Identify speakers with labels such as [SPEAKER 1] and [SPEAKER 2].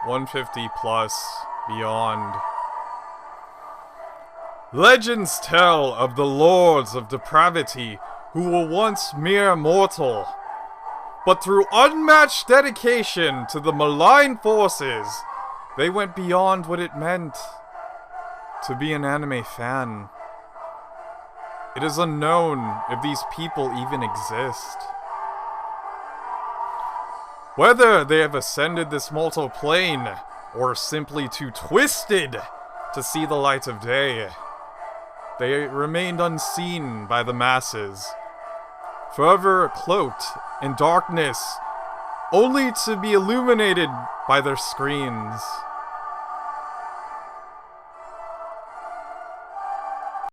[SPEAKER 1] 150 plus, beyond. Legends tell of the lords of depravity who were once mere mortal, but through unmatched dedication to the malign forces, they went beyond what it meant to be an anime fan. It is unknown if these people even exist. Whether they have ascended this mortal plane, or simply too twisted to see the light of day, they remained unseen by the masses, forever cloaked in darkness, only to be illuminated by their screens.